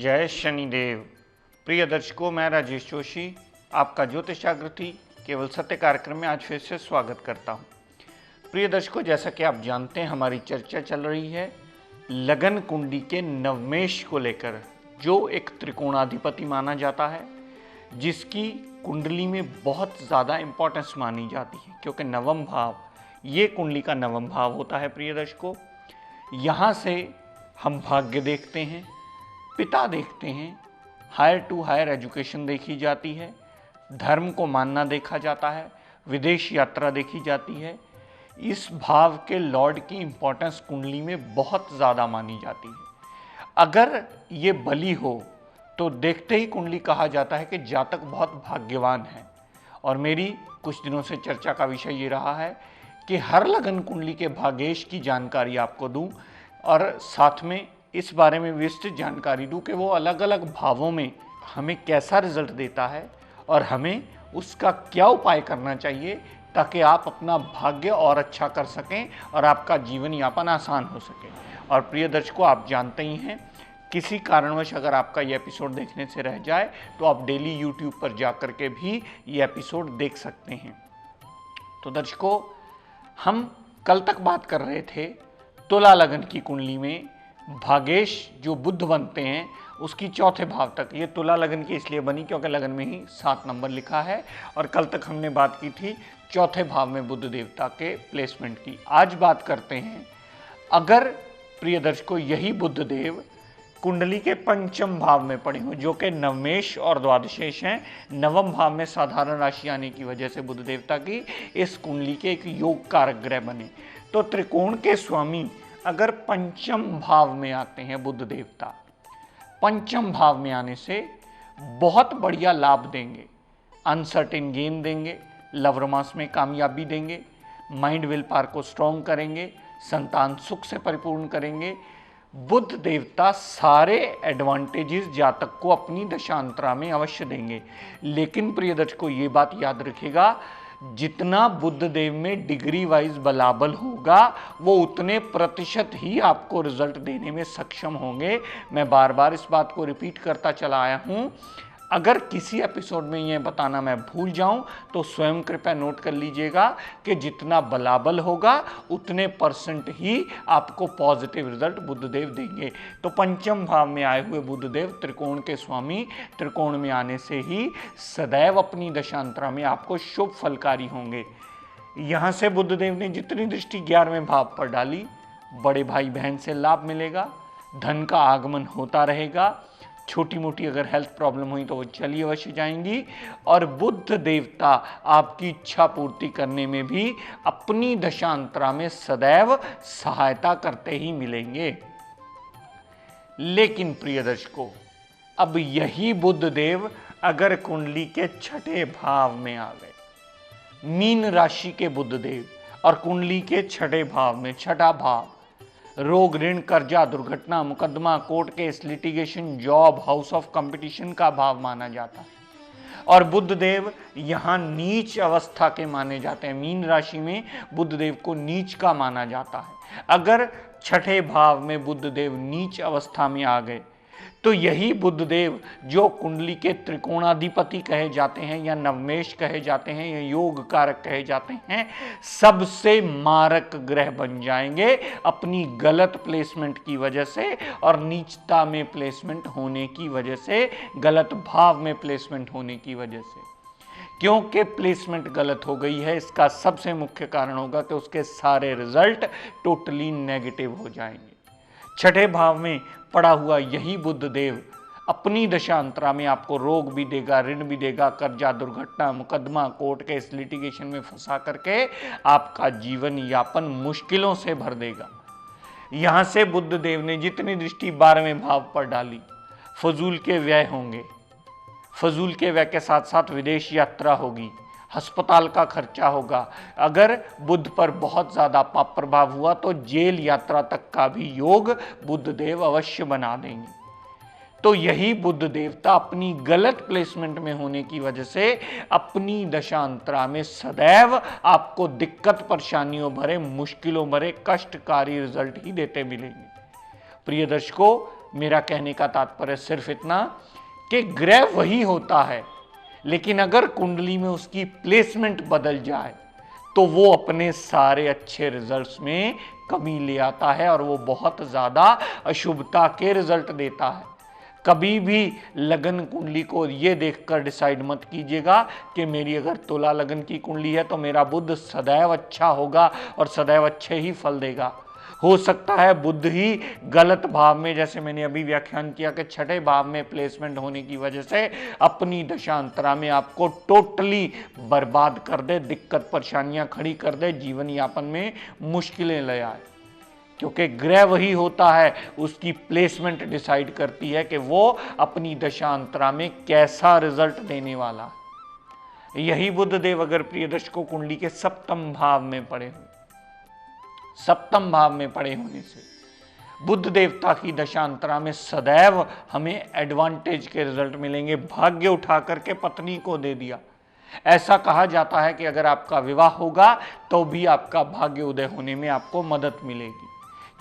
जय शनिदेव। प्रिय दर्शकों, मैं राजेश जोशी आपका ज्योतिष जागृति केवल सत्य कार्यक्रम में आज फिर से स्वागत करता हूं। प्रिय दर्शकों, जैसा कि आप जानते हैं, हमारी चर्चा चल रही है लगन कुंडली के नवमेश को लेकर, जो एक त्रिकोणाधिपति माना जाता है, जिसकी कुंडली में बहुत ज़्यादा इंपॉर्टेंस मानी जाती है, क्योंकि नवम भाव ये कुंडली का नवम भाव होता है। प्रिय दर्शकों, यहाँ से हम भाग्य देखते हैं, पिता देखते हैं, हायर टू हायर एजुकेशन देखी जाती है, धर्म को मानना देखा जाता है, विदेश यात्रा देखी जाती है। इस भाव के लॉर्ड की इंपॉर्टेंस कुंडली में बहुत ज़्यादा मानी जाती है। अगर ये बली हो तो देखते ही कुंडली कहा जाता है कि जातक बहुत भाग्यवान है। और मेरी कुछ दिनों से चर्चा का विषय ये रहा है कि हर लगन कुंडली के भाग्येश की जानकारी आपको दूं और साथ में इस बारे में विस्तृत जानकारी दूं कि वो अलग अलग भावों में हमें कैसा रिजल्ट देता है और हमें उसका क्या उपाय करना चाहिए, ताकि आप अपना भाग्य और अच्छा कर सकें और आपका जीवन यापन आसान हो सके। और प्रिय दर्शकों, आप जानते ही हैं, किसी कारणवश अगर आपका ये एपिसोड देखने से रह जाए तो आप डेली यूट्यूब पर जा कर के भी ये एपिसोड देख सकते हैं। तो दर्शकों, हम कल तक बात कर रहे थे तुला लगन की कुंडली में भाग्येश जो बुध बनते हैं उसकी चौथे भाव तक। ये तुला लगन की इसलिए बनी क्योंकि लगन में ही 7 नंबर लिखा है। और कल तक हमने बात की थी चौथे भाव में बुध देवता के प्लेसमेंट की। आज बात करते हैं, अगर प्रिय दर्शकों यही बुध देव कुंडली के पंचम भाव में पड़े हों, जो कि नवमेश और द्वादशेश हैं, नवम भाव में साधारण राशि आने की वजह से बुध देवता की इस कुंडली के एक योग कारक ग्रह बने, तो त्रिकोण के स्वामी अगर पंचम भाव में आते हैं बुध देवता, पंचम भाव में आने से बहुत बढ़िया लाभ देंगे, अनसर्टेन गेन देंगे, लव रोमांस में कामयाबी देंगे, माइंड विल पावर को स्ट्रॉन्ग करेंगे, संतान सुख से परिपूर्ण करेंगे। बुध देवता सारे एडवांटेजेस जातक को अपनी दशांतरा में अवश्य देंगे। लेकिन प्रिय दर्शकों, ये बात याद रखिएगा, जितना बुध देव में डिग्री वाइज बलाबल होगा वो उतने प्रतिशत ही आपको रिजल्ट देने में सक्षम होंगे। मैं बार बार इस बात को रिपीट करता चला आया हूं। अगर किसी एपिसोड में ये बताना मैं भूल जाऊं तो स्वयं कृपया नोट कर लीजिएगा कि जितना बलाबल होगा उतने परसेंट ही आपको पॉजिटिव रिजल्ट बुधदेव देंगे। तो पंचम भाव में आए हुए बुधदेव त्रिकोण के स्वामी, त्रिकोण में आने से ही सदैव अपनी दशांतरा में आपको शुभ फलकारी होंगे। यहाँ से बुधदेव ने जितनी दृष्टि 11वें भाव पर डाली, बड़े भाई बहन से लाभ मिलेगा, धन का आगमन होता रहेगा, छोटी मोटी अगर हेल्थ प्रॉब्लम हुई तो वो चली अवश्य जाएंगी। और बुध देवता आपकी इच्छा पूर्ति करने में भी अपनी दशांतरा में सदैव सहायता करते ही मिलेंगे। लेकिन प्रिय दर्शकों, अब यही बुध देव अगर कुंडली के छठे भाव में आ गए, मीन राशि के बुध देव और कुंडली के छठे भाव में, छठा भाव रोग, ऋण, कर्जा, दुर्घटना, मुकदमा, court case, litigation, job, house of competition का भाव माना जाता है। और बुध देव यहाँ नीच अवस्था के माने जाते हैं। मीन राशि में बुध देव को नीच का माना जाता है। अगर छठे भाव में बुध देव नीच अवस्था में आ गए तो यही बुध देव जो कुंडली के त्रिकोणाधिपति कहे जाते हैं या नवमेश कहे जाते हैं या योग कारक कहे जाते हैं, सबसे मारक ग्रह बन जाएंगे अपनी गलत प्लेसमेंट की वजह से और नीचता में प्लेसमेंट होने की वजह से, गलत भाव में प्लेसमेंट होने की वजह से। क्योंकि प्लेसमेंट गलत हो गई है, इसका सबसे मुख्य कारण होगा कि उसके सारे रिजल्ट टोटली नेगेटिव हो जाएंगे। छठे भाव में पड़ा हुआ यही बुध देव अपनी दशांतरा में आपको रोग भी देगा, ऋण भी देगा, कर्जा, दुर्घटना, मुकदमा, कोर्ट केस, लिटिगेशन में फंसा करके आपका जीवन यापन मुश्किलों से भर देगा। यहां से बुध देव ने जितनी दृष्टि 12वें भाव पर डाली, फजूल के व्यय होंगे, फजूल के व्यय के साथ साथ विदेश यात्रा होगी, अस्पताल का खर्चा होगा। अगर बुध पर बहुत ज़्यादा पाप प्रभाव हुआ तो जेल यात्रा तक का भी योग बुध देव अवश्य बना देंगे। तो यही बुध देवता अपनी गलत प्लेसमेंट में होने की वजह से अपनी दशांतरा में सदैव आपको दिक्कत, परेशानियों भरे, मुश्किलों भरे, कष्टकारी रिजल्ट ही देते मिलेंगे। प्रिय दर्शकों, मेरा कहने का तात्पर्य सिर्फ इतना कि ग्रह वही होता है, लेकिन अगर कुंडली में उसकी प्लेसमेंट बदल जाए तो वो अपने सारे अच्छे रिजल्ट्स में कमी ले आता है और वो बहुत ज्यादा अशुभता के रिजल्ट देता है। कभी भी लगन कुंडली को ये देखकर डिसाइड मत कीजिएगा कि मेरी अगर तुला लगन की कुंडली है तो मेरा बुध सदैव अच्छा होगा और सदैव अच्छे ही फल देगा। हो सकता है बुध ही गलत भाव में, जैसे मैंने अभी व्याख्यान किया कि छठे भाव में प्लेसमेंट होने की वजह से अपनी दशांतरा में आपको टोटली बर्बाद कर दे, दिक्कत परेशानियां खड़ी कर दे, जीवन यापन में मुश्किलें ले आए। क्योंकि ग्रह वही होता है, उसकी प्लेसमेंट डिसाइड करती है कि वो अपनी दशांतरा में कैसा रिजल्ट देने वाला है। यही बुधदेव अगर प्रिय दर्शकों कुंडली के सप्तम भाव में पड़े हो, सप्तम भाव में पड़े होने से बुध देवता की दशांतरा में सदैव हमें एडवांटेज के रिजल्ट मिलेंगे। भाग्य उठा करके पत्नी को दे दिया। ऐसा कहा जाता है कि अगर आपका विवाह होगा तो भी आपका भाग्य उदय होने में आपको मदद मिलेगी,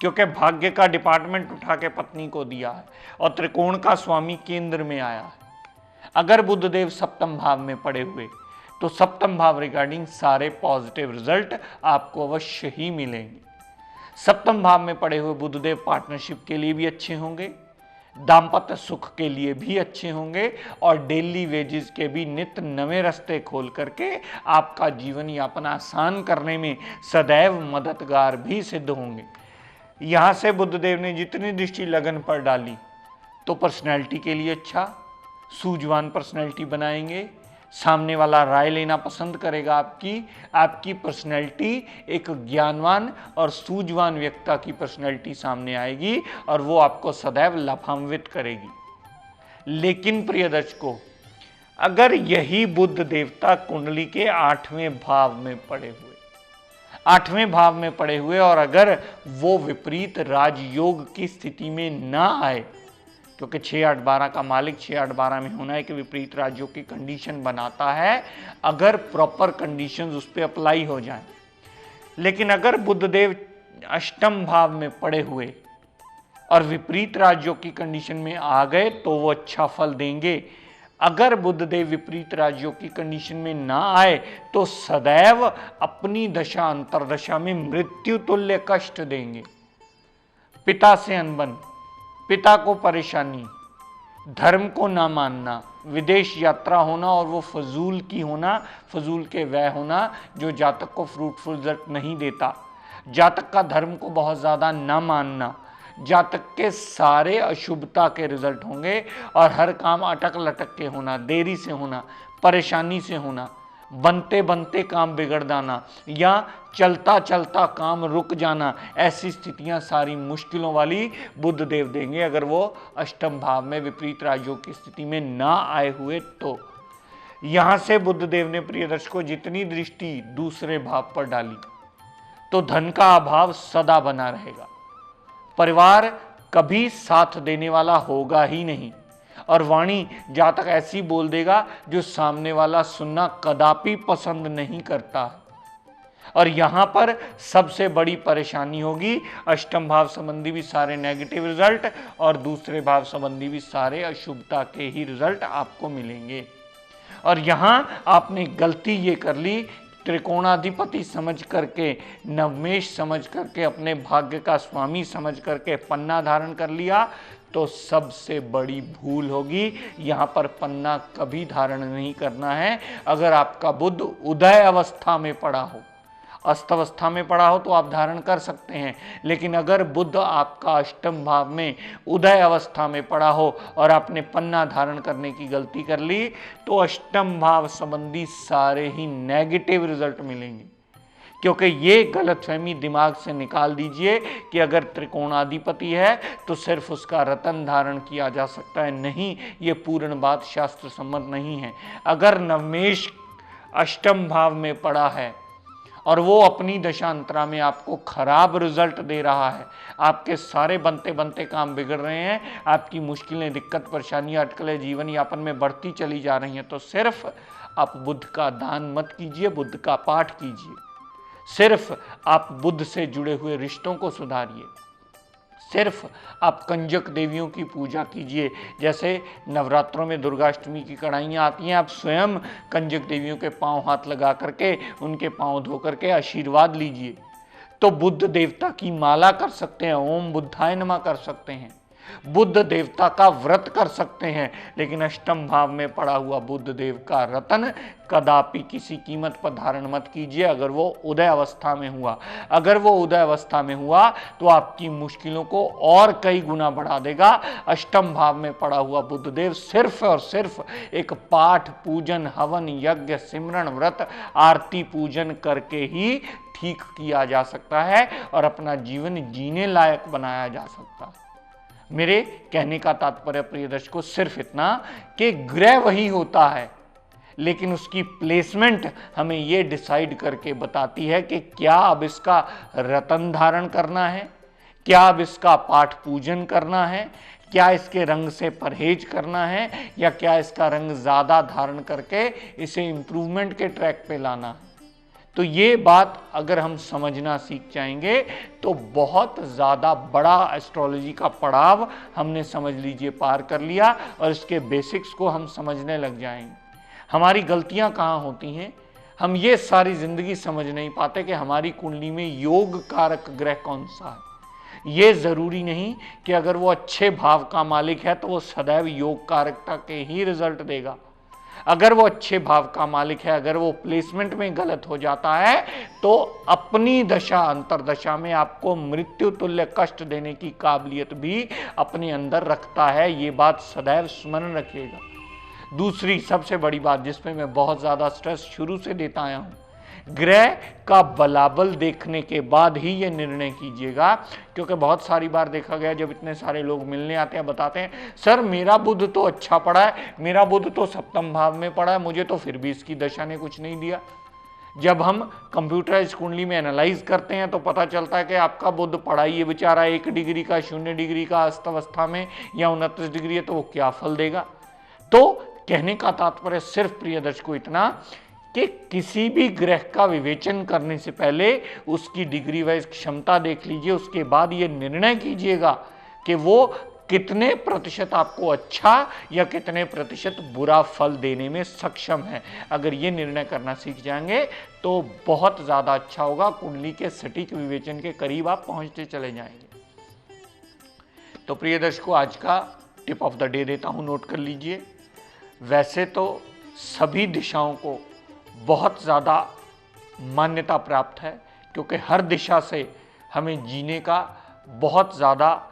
क्योंकि भाग्य का डिपार्टमेंट उठा के पत्नी को दिया है और त्रिकोण का स्वामी केंद्र में आया है। अगर बुधदेव सप्तम भाव में पड़े हुए तो सप्तम भाव रिगार्डिंग सारे पॉजिटिव रिजल्ट आपको अवश्य ही मिलेंगे। सप्तम भाव में पड़े हुए बुधदेव पार्टनरशिप के लिए भी अच्छे होंगे, दाम्पत्य सुख के लिए भी अच्छे होंगे और डेली वेजेस के भी नित्य नवे रास्ते खोल करके आपका जीवन यापन आसान करने में सदैव मददगार भी सिद्ध होंगे। यहां से बुधदेव ने जितनी दृष्टि लगन पर डाली तो पर्सनैलिटी के लिए अच्छा, सूझवान पर्सनैलिटी बनाएंगे, सामने वाला राय लेना पसंद करेगा। आपकी पर्सनैलिटी एक ज्ञानवान और सूझवान व्यक्ति की पर्सनैलिटी सामने आएगी और वो आपको सदैव लाभान्वित करेगी। लेकिन प्रिय दर्शकों, अगर यही बुध देवता कुंडली के 8वें भाव में पड़े हुए, 8वें भाव में पड़े हुए और अगर वो विपरीत राजयोग की स्थिति में ना आए, क्योंकि 6-8-12 का मालिक 6-8-12 में होना है कि विपरीत राज्यों की कंडीशन बनाता है अगर प्रॉपर कंडीशंस उस पर अप्लाई हो जाएं। लेकिन अगर बुधदेव अष्टम भाव में पड़े हुए और विपरीत राज्यों की कंडीशन में आ गए तो वो अच्छा फल देंगे। अगर बुधदेव विपरीत राज्यों की कंडीशन में ना आए तो सदैव अपनी दशा अंतरदशा में मृत्यु तुल्य कष्ट देंगे। पिता से अनबन, पिता को परेशानी, धर्म को ना मानना, विदेश यात्रा होना और वो फजूल की होना, फजूल के व्यय होना जो जातक को फ्रूटफुल रिजल्ट नहीं देता, जातक का धर्म को बहुत ज़्यादा ना मानना, जातक के सारे अशुभता के रिजल्ट होंगे और हर काम अटक लटक के होना, देरी से होना, परेशानी से होना, बनते बनते काम बिगड़ जाना या चलता चलता काम रुक जाना, ऐसी स्थितियां सारी मुश्किलों वाली बुध देव देंगे अगर वो अष्टम भाव में विपरीत राज्यों की स्थिति में ना आए हुए तो। यहां से बुध देव ने प्रिय दर्शकों जितनी दृष्टि दूसरे भाव पर डाली तो धन का अभाव सदा बना रहेगा, परिवार कभी साथ देने वाला होगा ही नहीं और वाणी जातक ऐसी बोल देगा जो सामने वाला सुनना कदापि पसंद नहीं करता। और यहां पर सबसे बड़ी परेशानी होगी, अष्टम भाव संबंधी भी सारे नेगेटिव रिजल्ट और दूसरे भाव संबंधी भी सारे अशुभता के ही रिजल्ट आपको मिलेंगे। और यहां आपने गलती ये कर ली, त्रिकोणाधिपति समझ करके, नवमेश समझ करके, अपने भाग्य का स्वामी समझ करके पन्ना धारण कर लिया तो सबसे बड़ी भूल होगी। यहां पर पन्ना कभी धारण नहीं करना है। अगर आपका बुध उदय अवस्था में पड़ा हो, अस्त अवस्था में पड़ा हो तो आप धारण कर सकते हैं, लेकिन अगर बुध आपका अष्टम भाव में उदय अवस्था में पड़ा हो और आपने पन्ना धारण करने की गलती कर ली तो अष्टम भाव संबंधी सारे ही नेगेटिव रिजल्ट मिलेंगे। क्योंकि ये गलतफहमी दिमाग से निकाल दीजिए कि अगर त्रिकोणाधिपति है तो सिर्फ उसका रतन धारण किया जा सकता है, नहीं, ये पूर्ण बात शास्त्र सम्मत नहीं है। अगर नवमेश अष्टम भाव में पड़ा है और वो अपनी दशांतरा में आपको खराब रिजल्ट दे रहा है, आपके सारे बनते बनते काम बिगड़ रहे हैं, आपकी मुश्किलें, दिक्कत, परेशानियां, अटकलें जीवन यापन में बढ़ती चली जा रही हैं, तो सिर्फ आप बुध का दान मत कीजिए, बुध का पाठ कीजिए, सिर्फ आप बुध से जुड़े हुए रिश्तों को सुधारिए, सिर्फ आप कंजक देवियों की पूजा कीजिए। जैसे नवरात्रों में दुर्गाष्टमी की कढ़ाइयाँ आती हैं, आप स्वयं कंजक देवियों के पांव हाथ लगा करके उनके पांव धो करके आशीर्वाद लीजिए। तो बुद्ध देवता की माला कर सकते हैं, ओम बुद्धाय नमः कर सकते हैं, बुद्ध देवता का व्रत कर सकते हैं, लेकिन अष्टम भाव में पड़ा हुआ बुद्ध देव का रतन कदापि किसी कीमत पर धारण मत कीजिए। अगर वो उदय अवस्था में हुआ, अगर वो उदय अवस्था में हुआ तो आपकी मुश्किलों को और कई गुना बढ़ा देगा। अष्टम भाव में पड़ा हुआ बुद्ध देव सिर्फ और सिर्फ एक पाठ, पूजन, हवन, यज्ञ, सिमरण, व्रत, आरती पूजन करके ही ठीक किया जा सकता है और अपना जीवन जीने लायक बनाया जा सकता है। मेरे कहने का तात्पर्य प्रिय दर्शकों सिर्फ इतना कि ग्रह वही होता है, लेकिन उसकी प्लेसमेंट हमें यह डिसाइड करके बताती है कि क्या अब इसका रतन धारण करना है, क्या अब इसका पाठ पूजन करना है, क्या इसके रंग से परहेज करना है, या क्या इसका रंग ज़्यादा धारण करके इसे इम्प्रूवमेंट के ट्रैक पे लाना है। तो ये बात अगर हम समझना सीख जाएंगे तो बहुत ज़्यादा बड़ा एस्ट्रोलॉजी का पड़ाव हमने समझ लीजिए पार कर लिया और इसके बेसिक्स को हम समझने लग जाएंगे। हमारी गलतियां कहाँ होती हैं, हम ये सारी ज़िंदगी समझ नहीं पाते कि हमारी कुंडली में योग कारक ग्रह कौन सा है। ये ज़रूरी नहीं कि अगर वो अच्छे भाव का मालिक है तो वो सदैव योग कारकता के ही रिजल्ट देगा। अगर वो अच्छे भाव का मालिक है, अगर वो प्लेसमेंट में गलत हो जाता है तो अपनी दशा अंतरदशा में आपको मृत्यु तुल्य कष्ट देने की काबिलियत भी अपने अंदर रखता है। ये बात सदैव स्मरण रखिएगा। दूसरी सबसे बड़ी बात जिस पे मैं बहुत ज़्यादा स्ट्रेस शुरू से देता आया हूँ, ग्रह का बलाबल देखने के बाद ही ये निर्णय कीजिएगा, क्योंकि बहुत सारी बार देखा गया जब इतने सारे लोग मिलने आते हैं बताते हैं सर मेरा बुध तो अच्छा पड़ा है, मेरा बुध तो सप्तम भाव में पड़ा है, मुझे तो फिर भी इसकी दशा ने कुछ नहीं दिया। जब हम कंप्यूटराइज कुंडली में एनालाइज करते हैं तो पता चलता है कि आपका बुध पड़ा ही है बेचारा 1 डिग्री का, 0 डिग्री का अस्त अवस्था में या 29 डिग्री है, तो वो क्या फल देगा। तो कहने का तात्पर्य सिर्फ प्रिय दर्शकों इतना कि किसी भी ग्रह का विवेचन करने से पहले उसकी डिग्री वाइज क्षमता देख लीजिए, उसके बाद ये निर्णय कीजिएगा कि वो कितने प्रतिशत आपको अच्छा या कितने प्रतिशत बुरा फल देने में सक्षम है। अगर ये निर्णय करना सीख जाएंगे तो बहुत ज़्यादा अच्छा होगा, कुंडली के सटीक विवेचन के करीब आप पहुंचते चले जाएंगे। तो प्रिय दर्शकों आज का टिप ऑफ द डे देता हूं, नोट कर लीजिए। वैसे तो सभी दिशाओं को बहुत ज़्यादा मान्यता प्राप्त है, क्योंकि हर दिशा से हमें जीने का बहुत ज़्यादा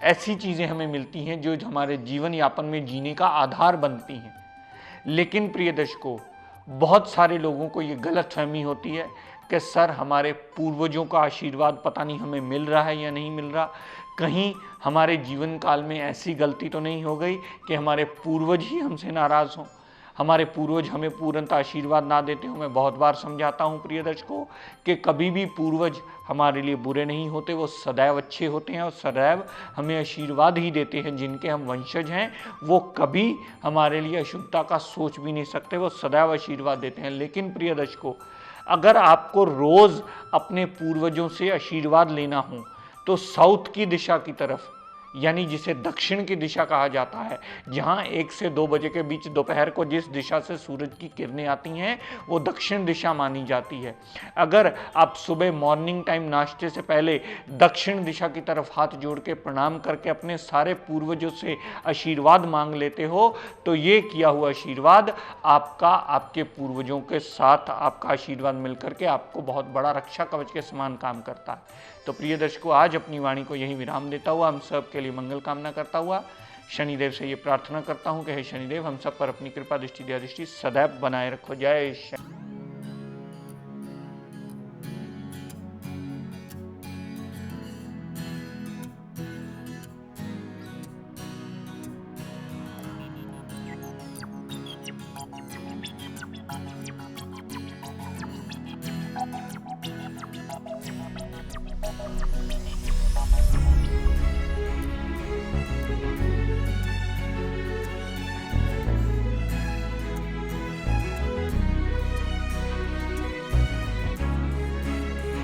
ऐसी चीज़ें हमें मिलती हैं जो हमारे जीवन यापन में जीने का आधार बनती हैं। लेकिन प्रिय दर्शकों बहुत सारे लोगों को ये गलतफहमी होती है कि सर हमारे पूर्वजों का आशीर्वाद पता नहीं हमें मिल रहा है या नहीं मिल रहा, कहीं हमारे जीवन काल में ऐसी गलती तो नहीं हो गई कि हमारे पूर्वज ही हमसे नाराज़ हों, हमारे पूर्वज हमें पूर्णतः आशीर्वाद ना देते हो। मैं बहुत बार समझाता हूँ प्रिय दर्शकों कि कभी भी पूर्वज हमारे लिए बुरे नहीं होते, वो सदैव अच्छे होते हैं और सदैव हमें आशीर्वाद ही देते हैं। जिनके हम वंशज हैं वो कभी हमारे लिए अशुभता का सोच भी नहीं सकते, वो सदैव आशीर्वाद देते हैं। लेकिन प्रिय दर्शकों अगर आपको रोज़ अपने पूर्वजों से आशीर्वाद लेना हो तो साउथ की दिशा की तरफ, यानी जिसे दक्षिण की दिशा कहा जाता है, जहाँ 1 से 2 बजे के बीच दोपहर को जिस दिशा से सूरज की किरणें आती हैं वो दक्षिण दिशा मानी जाती है। अगर आप सुबह मॉर्निंग टाइम नाश्ते से पहले दक्षिण दिशा की तरफ हाथ जोड़ के प्रणाम करके अपने सारे पूर्वजों से आशीर्वाद मांग लेते हो तो ये किया हुआ आशीर्वाद आपका आपके पूर्वजों के साथ आपका आशीर्वाद मिलकर के आपको बहुत बड़ा रक्षा कवच के समान काम करता है। तो प्रिय दर्शकों आज अपनी वाणी को यही विराम देता हुआ हम सब के लिए मंगल कामना करता हुआ शनिदेव से ये प्रार्थना करता हूँ कि हे शनिदेव हम सब पर अपनी कृपा दृष्टि दया दृष्टि सदैव बनाए रखो। जय शनि।